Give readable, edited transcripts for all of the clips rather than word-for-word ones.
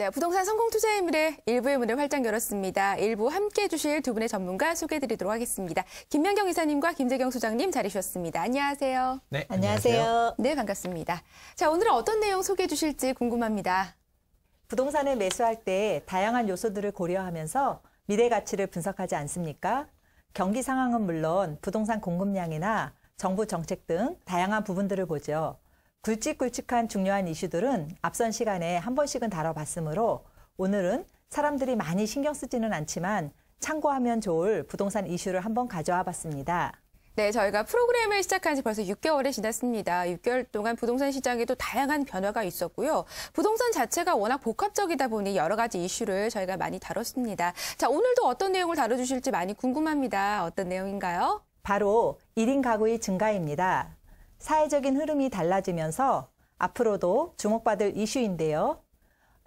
네, 부동산 성공 투자의 미래 1부의 문을 활짝 열었습니다. 1부 함께해 주실 두 분의 전문가 소개해드리도록 하겠습니다. 김명경 이사님과 김재경 소장님 자리 주셨습니다. 안녕하세요. 네, 안녕하세요. 네, 반갑습니다. 자, 오늘은 어떤 내용 소개해 주실지 궁금합니다. 부동산을 매수할 때 다양한 요소들을 고려하면서 미래 가치를 분석하지 않습니까? 경기 상황은 물론 부동산 공급량이나 정부 정책 등 다양한 부분들을 보죠. 굵직굵직한 중요한 이슈들은 앞선 시간에 한 번씩은 다뤄봤으므로 오늘은 사람들이 많이 신경 쓰지는 않지만 참고하면 좋을 부동산 이슈를 한번 가져와 봤습니다. 네, 저희가 프로그램을 시작한 지 벌써 6개월이 지났습니다. 6개월 동안 부동산 시장에도 다양한 변화가 있었고요. 부동산 자체가 워낙 복합적이다 보니 여러 가지 이슈를 저희가 많이 다뤘습니다. 자, 오늘도 어떤 내용을 다뤄주실지 많이 궁금합니다. 어떤 내용인가요? 바로 1인 가구의 증가입니다. 사회적인 흐름이 달라지면서 앞으로도 주목받을 이슈인데요.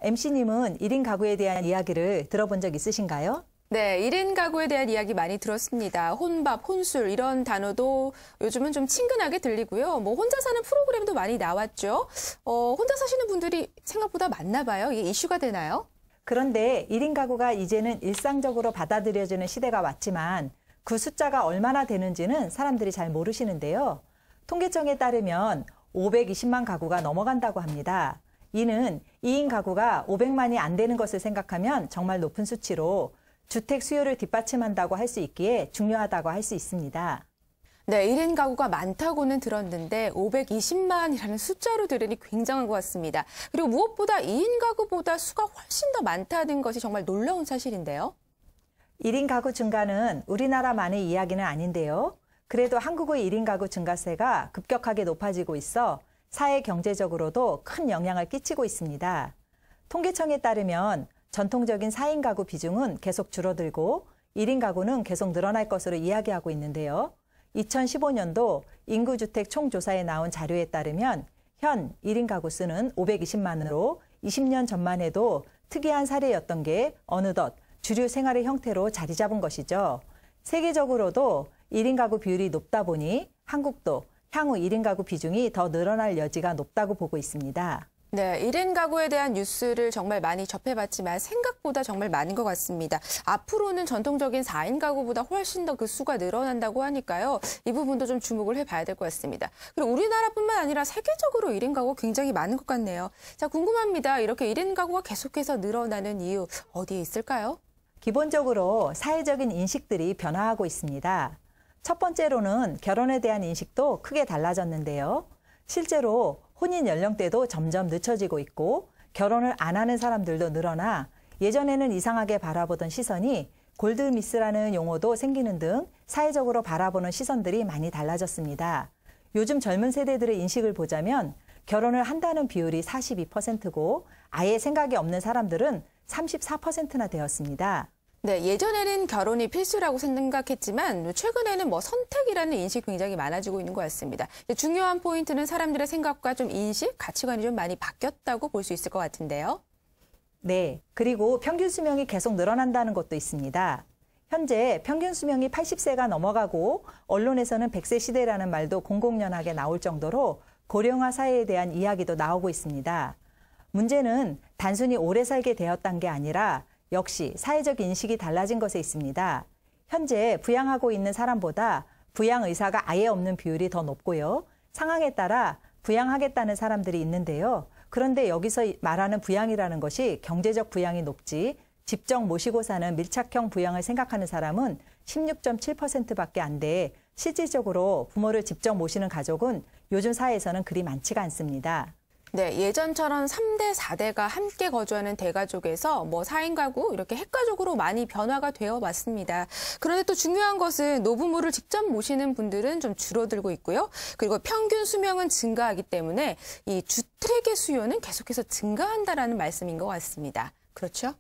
MC님은 1인 가구에 대한 이야기를 들어본 적 있으신가요? 네, 1인 가구에 대한 이야기 많이 들었습니다. 혼밥, 혼술 이런 단어도 요즘은 좀 친근하게 들리고요. 뭐 혼자 사는 프로그램도 많이 나왔죠. 혼자 사시는 분들이 생각보다 많나 봐요. 이게 이슈가 되나요? 그런데 1인 가구가 이제는 일상적으로 받아들여지는 시대가 왔지만 그 숫자가 얼마나 되는지는 사람들이 잘 모르시는데요. 통계청에 따르면 520만 가구가 넘어간다고 합니다. 이는 2인 가구가 500만이 안 되는 것을 생각하면 정말 높은 수치로 주택 수요를 뒷받침한다고 할 수 있기에 중요하다고 할 수 있습니다. 네, 1인 가구가 많다고는 들었는데 520만이라는 숫자로 들으니 굉장한 것 같습니다. 그리고 무엇보다 2인 가구보다 수가 훨씬 더 많다는 것이 정말 놀라운 사실인데요. 1인 가구 증가는 우리나라만의 이야기는 아닌데요. 그래도 한국의 1인 가구 증가세가 급격하게 높아지고 있어 사회 경제적으로도 큰 영향을 끼치고 있습니다. 통계청에 따르면 전통적인 4인 가구 비중은 계속 줄어들고 1인 가구는 계속 늘어날 것으로 이야기하고 있는데요. 2015년도 인구주택 총조사에 나온 자료에 따르면 현 1인 가구 수는 520만으로 20년 전만 해도 특이한 사례였던 게 어느덧 주류 생활의 형태로 자리 잡은 것이죠. 세계적으로도 1인 가구 비율이 높다 보니 한국도 향후 1인 가구 비중이 더 늘어날 여지가 높다고 보고 있습니다. 네, 1인 가구에 대한 뉴스를 정말 많이 접해봤지만 생각보다 정말 많은 것 같습니다. 앞으로는 전통적인 4인 가구보다 훨씬 더 그 수가 늘어난다고 하니까요. 이 부분도 좀 주목을 해봐야 될 것 같습니다. 그리고 우리나라뿐만 아니라 세계적으로 1인 가구가 굉장히 많은 것 같네요. 자, 궁금합니다. 이렇게 1인 가구가 계속해서 늘어나는 이유 어디에 있을까요? 기본적으로 사회적인 인식들이 변화하고 있습니다. 첫 번째로는 결혼에 대한 인식도 크게 달라졌는데요. 실제로 혼인 연령대도 점점 늦춰지고 있고 결혼을 안 하는 사람들도 늘어나 예전에는 이상하게 바라보던 시선이 골드미스라는 용어도 생기는 등 사회적으로 바라보는 시선들이 많이 달라졌습니다. 요즘 젊은 세대들의 인식을 보자면 결혼을 한다는 비율이 42%고 아예 생각이 없는 사람들은 34%나 되었습니다. 네, 예전에는 결혼이 필수라고 생각했지만 최근에는 선택이라는 인식이 굉장히 많아지고 있는 것 같습니다. 중요한 포인트는 사람들의 생각과 좀 인식, 가치관이 좀 많이 바뀌었다고 볼 수 있을 것 같은데요. 네, 그리고 평균 수명이 계속 늘어난다는 것도 있습니다. 현재 평균 수명이 80세가 넘어가고 언론에서는 100세 시대라는 말도 공공연하게 나올 정도로 고령화 사회에 대한 이야기도 나오고 있습니다. 문제는 단순히 오래 살게 되었다는 게 아니라 역시 사회적 인식이 달라진 것에 있습니다. 현재 부양하고 있는 사람보다 부양 의사가 아예 없는 비율이 더 높고요. 상황에 따라 부양하겠다는 사람들이 있는데요. 그런데 여기서 말하는 부양이라는 것이 경제적 부양이 높지 직접 모시고 사는 밀착형 부양을 생각하는 사람은 16.7%밖에 안 돼 실질적으로 부모를 직접 모시는 가족은 요즘 사회에서는 그리 많지가 않습니다. 네, 예전처럼 3대, 4대가 함께 거주하는 대가족에서 4인 가구 이렇게 핵가족으로 많이 변화가 되어 왔습니다. 그런데 또 중요한 것은 노부모를 직접 모시는 분들은 좀 줄어들고 있고요. 그리고 평균 수명은 증가하기 때문에 이 주택의 수요는 계속해서 증가한다라는 말씀인 것 같습니다. 그렇죠?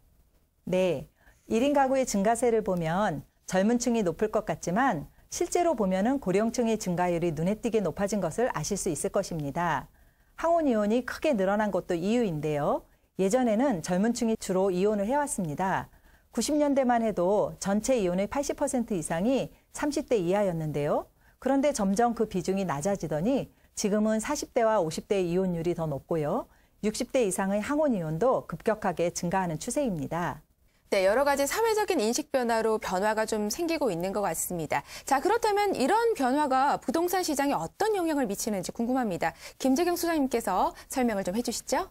네, 1인 가구의 증가세를 보면 젊은 층이 높을 것 같지만 실제로 보면은 고령층의 증가율이 눈에 띄게 높아진 것을 아실 수 있을 것입니다. 항혼 이혼이 크게 늘어난 것도 이유인데요. 예전에는 젊은 층이 주로 이혼을 해왔습니다. 90년대만 해도 전체 이혼의 80% 이상이 30대 이하였는데요. 그런데 점점 그 비중이 낮아지더니 지금은 40대와 50대의 이혼율이 더 높고요. 60대 이상의 항원이혼도 급격하게 증가하는 추세입니다. 네, 여러 가지 사회적인 인식 변화로 변화가 좀 생기고 있는 것 같습니다. 자, 그렇다면 이런 변화가 부동산 시장에 어떤 영향을 미치는지 궁금합니다. 김재경 소장님께서 설명을 좀 해주시죠.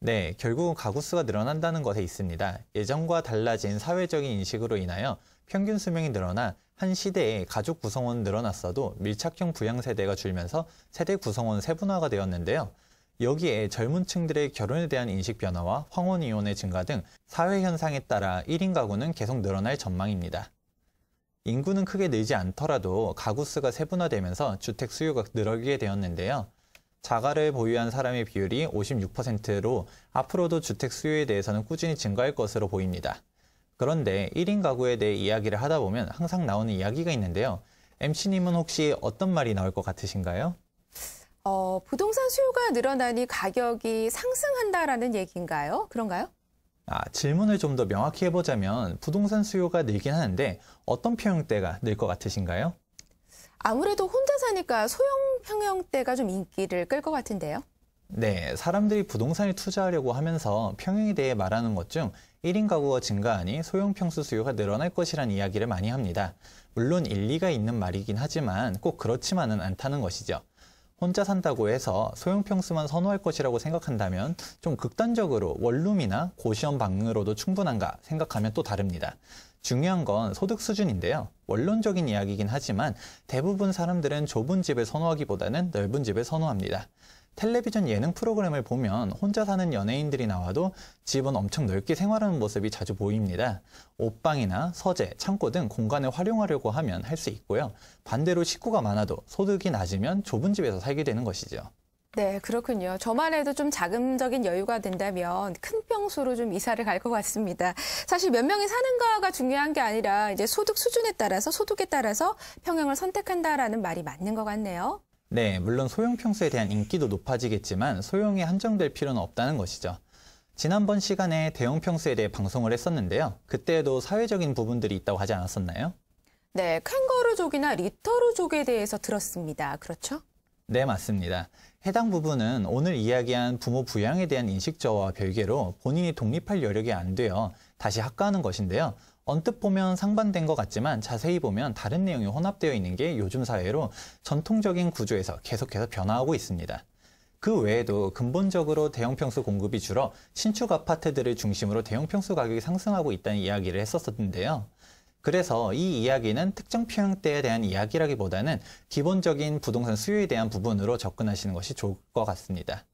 네, 결국은 가구 수가 늘어난다는 것에 있습니다. 예전과 달라진 사회적인 인식으로 인하여 평균 수명이 늘어나 한 시대에 가족 구성원은 늘어났어도 밀착형 부양 세대가 줄면서 세대 구성원 세분화가 되었는데요. 여기에 젊은 층들의 결혼에 대한 인식 변화와 황혼 이혼의 증가 등 사회 현상에 따라 1인 가구는 계속 늘어날 전망입니다. 인구는 크게 늘지 않더라도 가구 수가 세분화되면서 주택 수요가 늘어나게 되었는데요. 자가를 보유한 사람의 비율이 56%로 앞으로도 주택 수요에 대해서는 꾸준히 증가할 것으로 보입니다. 그런데 1인 가구에 대해 이야기를 하다 보면 항상 나오는 이야기가 있는데요. MC님은 혹시 어떤 말이 나올 것 같으신가요? 부동산 수요가 늘어나니 가격이 상승한다라는 얘기인가요? 그런가요? 질문을 좀 더 명확히 해보자면 부동산 수요가 늘긴 하는데 어떤 평형대가 늘 것 같으신가요? 아무래도 혼자 사니까 소형 평형대가 좀 인기를 끌 것 같은데요. 네, 사람들이 부동산에 투자하려고 하면서 평형에 대해 말하는 것 중 1인 가구가 증가하니 소형 평수 수요가 늘어날 것이라는 이야기를 많이 합니다. 물론 일리가 있는 말이긴 하지만 꼭 그렇지만은 않다는 것이죠. 혼자 산다고 해서 소형 평수만 선호할 것이라고 생각한다면 좀 극단적으로 원룸이나 고시원 방으로도 충분한가 생각하면 또 다릅니다. 중요한 건 소득 수준인데요. 원론적인 이야기이긴 하지만 대부분 사람들은 좁은 집을 선호하기보다는 넓은 집을 선호합니다. 텔레비전 예능 프로그램을 보면 혼자 사는 연예인들이 나와도 집은 엄청 넓게 생활하는 모습이 자주 보입니다. 옷방이나 서재, 창고 등 공간을 활용하려고 하면 할 수 있고요. 반대로 식구가 많아도 소득이 낮으면 좁은 집에서 살게 되는 것이죠. 네, 그렇군요. 저만 해도 좀 자금적인 여유가 된다면 큰 평수로 좀 이사를 갈 것 같습니다. 사실 몇 명이 사는가가 중요한 게 아니라 이제 소득 수준에 따라서 소득에 따라서 평형을 선택한다라는 말이 맞는 것 같네요. 네, 물론 소형 평수에 대한 인기도 높아지겠지만 소형에 한정될 필요는 없다는 것이죠. 지난번 시간에 대형 평수에 대해 방송을 했었는데요. 그때에도 사회적인 부분들이 있다고 하지 않았었나요? 네, 캥거루족이나 리터루족에 대해서 들었습니다. 그렇죠? 네, 맞습니다. 해당 부분은 오늘 이야기한 부모 부양에 대한 인식저하와 별개로 본인이 독립할 여력이 안 되어 다시 학가하는 것인데요. 언뜻 보면 상반된 것 같지만 자세히 보면 다른 내용이 혼합되어 있는 게 요즘 사회로 전통적인 구조에서 계속해서 변화하고 있습니다. 그 외에도 근본적으로 대형 평수 공급이 줄어 신축 아파트들을 중심으로 대형 평수 가격이 상승하고 있다는 이야기를 했었는데요. 그래서 이 이야기는 특정 평형대에 대한 이야기라기보다는 기본적인 부동산 수요에 대한 부분으로 접근하시는 것이 좋을 것 같습니다.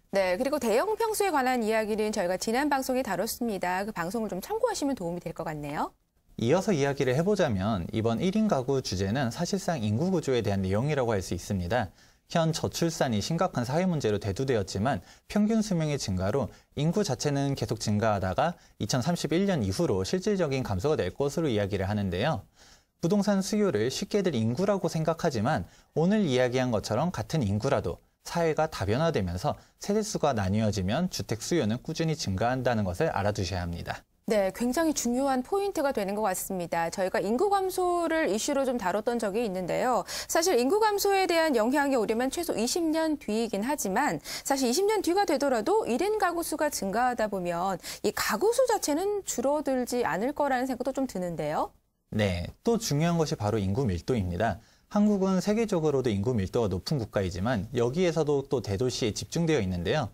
네, 그리고 대형 평수에 관한 이야기는 저희가 지난 방송에 다뤘습니다. 그 방송을 좀 참고하시면 도움이 될 것 같네요. 이어서 이야기를 해보자면 이번 1인 가구 주제는 사실상 인구 구조에 대한 내용이라고 할 수 있습니다. 현 저출산이 심각한 사회 문제로 대두되었지만 평균 수명의 증가로 인구 자체는 계속 증가하다가 2031년 이후로 실질적인 감소가 될 것으로 이야기를 하는데요. 부동산 수요를 쉽게들 인구라고 생각하지만 오늘 이야기한 것처럼 같은 인구라도 사회가 다변화되면서 세대수가 나뉘어지면 주택 수요는 꾸준히 증가한다는 것을 알아두셔야 합니다. 네, 굉장히 중요한 포인트가 되는 것 같습니다. 저희가 인구 감소를 이슈로 좀 다뤘던 적이 있는데요. 사실 인구 감소에 대한 영향이 오려면 최소 20년 뒤이긴 하지만 사실 20년 뒤가 되더라도 1인 가구 수가 증가하다 보면 이 가구 수 자체는 줄어들지 않을 거라는 생각도 좀 드는데요. 네, 또 중요한 것이 바로 인구 밀도입니다. 한국은 세계적으로도 인구 밀도가 높은 국가이지만 여기에서도 또 대도시에 집중되어 있는데요.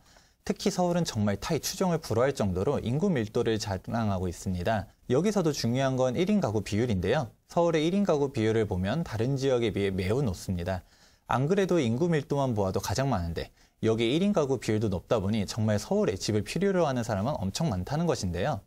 특히 서울은 정말 타의 추종을 불허할 정도로 인구 밀도를 자랑하고 있습니다. 여기서도 중요한 건 1인 가구 비율인데요. 서울의 1인 가구 비율을 보면 다른 지역에 비해 매우 높습니다. 안 그래도 인구 밀도만 보아도 가장 많은데 여기 1인 가구 비율도 높다 보니 정말 서울에 집을 필요로 하는 사람은 엄청 많다는 것인데요.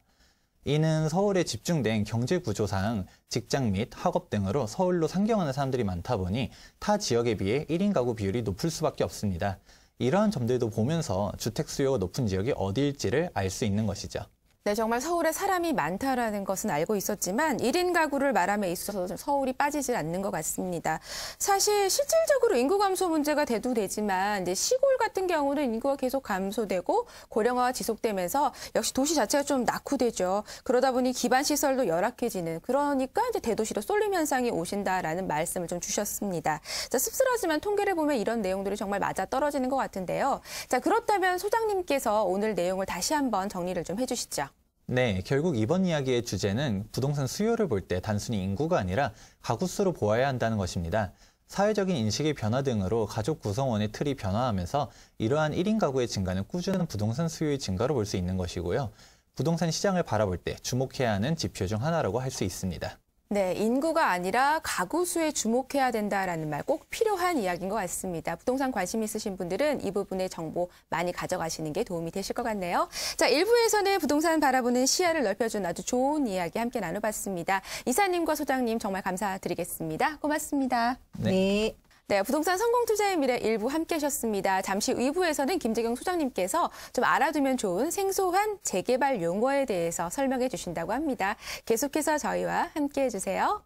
이는 서울에 집중된 경제 구조상 직장 및 학업 등으로 서울로 상경하는 사람들이 많다 보니 타 지역에 비해 1인 가구 비율이 높을 수밖에 없습니다. 이러한 점들도 보면서 주택 수요가 높은 지역이 어디일지를 알 수 있는 것이죠. 네, 정말 서울에 사람이 많다라는 것은 알고 있었지만 1인 가구를 말함에 있어서 서울이 빠지질 않는 것 같습니다. 사실 실질적으로 인구 감소 문제가 대두되지만 이제 시골 같은 경우는 인구가 계속 감소되고 고령화가 지속되면서 역시 도시 자체가 좀 낙후되죠. 그러다 보니 기반 시설도 열악해지는, 그러니까 이제 대도시로 쏠림 현상이 오신다라는 말씀을 좀 주셨습니다. 자, 씁쓸하지만 통계를 보면 이런 내용들이 정말 맞아 떨어지는 것 같은데요. 자, 그렇다면 소장님께서 오늘 내용을 다시 한번 정리를 좀 해주시죠. 네, 결국 이번 이야기의 주제는 부동산 수요를 볼 때 단순히 인구가 아니라 가구 수로 보아야 한다는 것입니다. 사회적인 인식의 변화 등으로 가족 구성원의 틀이 변화하면서 이러한 1인 가구의 증가는 꾸준한 부동산 수요의 증가로 볼 수 있는 것이고요. 부동산 시장을 바라볼 때 주목해야 하는 지표 중 하나라고 할 수 있습니다. 네, 인구가 아니라 가구 수에 주목해야 된다라는 말 꼭 필요한 이야기인 것 같습니다. 부동산 관심 있으신 분들은 이 부분의 정보 많이 가져가시는 게 도움이 되실 것 같네요. 자, 1부에서는 부동산 바라보는 시야를 넓혀준 아주 좋은 이야기 함께 나눠봤습니다. 이사님과 소장님 정말 감사드리겠습니다. 고맙습니다. 네. 네, 부동산 성공 투자의 미래 1부 함께 하셨습니다. 잠시 후 2부에서는 김재경 소장님께서 좀 알아두면 좋은 생소한 재개발 용어에 대해서 설명해 주신다고 합니다. 계속해서 저희와 함께 해주세요.